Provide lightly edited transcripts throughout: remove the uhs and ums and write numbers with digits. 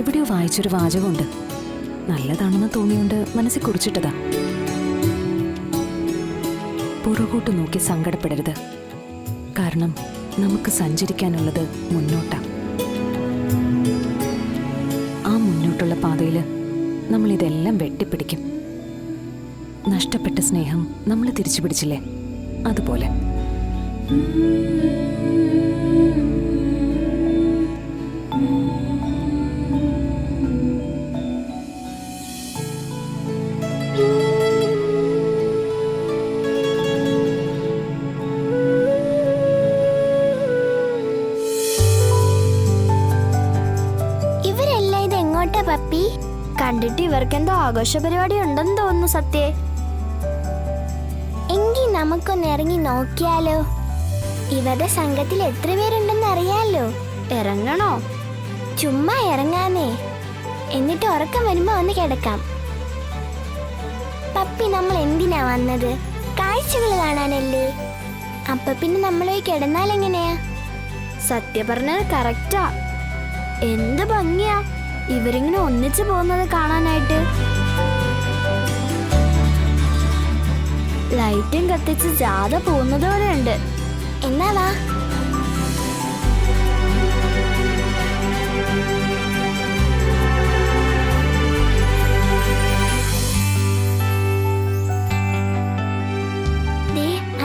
എവിടെയോ വായിച്ചൊരു വാചകമുണ്ട്. നല്ലതാണെന്ന് തോന്നിയോണ്ട് മനസ്സിൽ കുറിച്ചിട്ടതാ. പുറകോട്ട് നോക്കി സങ്കടപ്പെടരുത്. കാരണം നമുക്ക് സഞ്ചരിക്കാനുള്ളത് മുന്നോട്ടാ. ആ മുന്നോട്ടുള്ള പാതയിൽ നമ്മൾ ഇതെല്ലാം വെട്ടിപ്പിടിക്കും. നഷ്ടപ്പെട്ട സ്നേഹം നമ്മൾ തിരിച്ചു പിടിച്ചില്ലേ, അതുപോലെ. ഇവരെല്ലാം ഇത് എങ്ങോട്ടാ പപ്പി? കണ്ടിട്ട് ഇവർക്കെന്തോ ആഘോഷ പരിപാടി ഉണ്ടെന്ന് തോന്നുന്നു സത്യേ. എങ്കിൽ നമുക്കൊന്ന് ഇറങ്ങി നോക്കിയാലോ? ഇവരുടെ സംഘത്തിൽ എത്ര പേരുണ്ടെന്ന് അറിയാലോ. ഇറങ്ങണോ? ചുമ്മാ ഇറങ്ങാന്നേ, എന്നിട്ട് ഉറക്കം വരുമ്പോ ഒന്ന് കിടക്കാം. പപ്പി, നമ്മൾ എന്തിനാ വന്നത്? കാഴ്ചകൾ കാണാനല്ലേ. അപ്പൊ പിന്നെ നമ്മൾ പോയി കിടന്നാൽ എങ്ങനെയാ? സത്യ പറഞ്ഞത് കറക്റ്റാ. എന്ത് ഭംഗിയാ ഇവരിങ്ങനെ ഒന്നിച്ചു പോകുന്നത് കാണാനായിട്ട്. ലൈറ്റും കത്തിച്ച് ജാഥ പോകുന്നത് പോലെ ഉണ്ട്. എന്നാ വാ.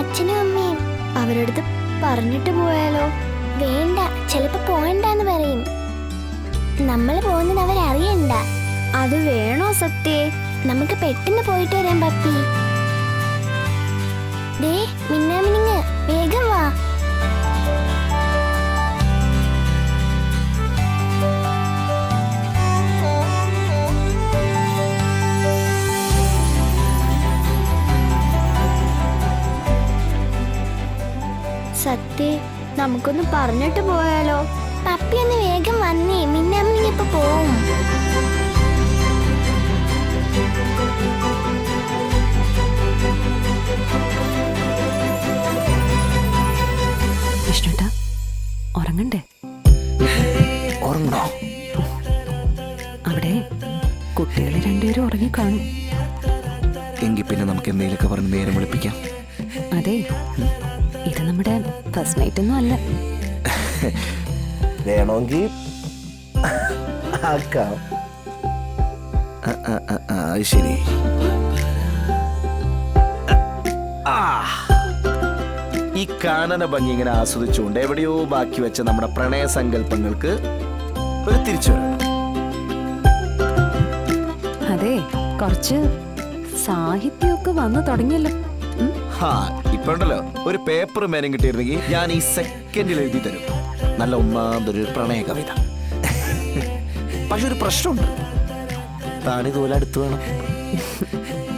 അച്ഛനും അമ്മയും അവരടുത്ത് പറഞ്ഞിട്ട് പോയാലോ? വേണ്ട, ചിലപ്പോ പോകണ്ടെന്ന് പറയും. നമ്മൾ പോകുന്നത് അവരറിയണ്ട. അത് വേണോ സത്യേ? നമുക്ക് പെട്ടെന്ന് പോയിട്ട് വരാം പപ്പി. ദേ മിന്നാമിനിങ്ങ്, വേഗം വാ. സത്യേ, നമുക്കൊന്ന് പറഞ്ഞിട്ട് പോയാലോ? പപ്പി ഒന്ന് വേഗം വന്നേ, മിന്നാമിനിങ്ങ് ഇപ്പൊ പോവും. വിഷ്ണുട്ടാ, ഉറങ്ങണ്ടേ? ഉറങ്ങണോ? അവിടെ കുട്ടികൾ രണ്ടുപേരും ഉറങ്ങിക്കാണും. എങ്കിൽ പിന്നെ നമുക്ക് എന്തെങ്കിലുമൊക്കെ പറഞ്ഞ് നേരം വിളിപ്പിക്കാം. അതെ, ഇത് നമ്മുടെ ഫസ്റ്റ് നൈറ്റ് ഒന്നും അല്ല. വേണമെങ്കിൽ ശരി. ഈ കാനന ഭംഗി ഇങ്ങനെ ആസ്വദിച്ചുകൊണ്ട് എവിടെയോ ബാക്കി വെച്ച നമ്മുടെ പ്രണയ സങ്കല്പങ്ങൾക്ക് ഒരു തിരിച്ചുവരവ്. അതെ, കുറച്ച് സാഹിത്യമൊക്കെ വന്നു തുടങ്ങിയല്ലോ. ഇപ്പൊ ഉണ്ടല്ലോ, ഒരു പേപ്പർ മേനം കിട്ടിയിരുന്നെങ്കിൽ ഞാൻ ഈ സെക്കൻഡിൽ എഴുതി തരും. നല്ല ഒന്നാമതൊരു പ്രണയ കവിത. പക്ഷെ ഒരു പ്രശ്നമുണ്ട്, താനിതുപോലെ അടുത്ത് വേണം.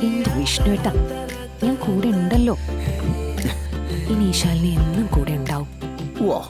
എന്റെ വിഷ്ണുവേട്ടാ, ഞാൻ കൂടെ ഉണ്ടല്ലോ. ഇനി ശാലിനി എന്നും കൂടെ ഉണ്ടാവും. ഓ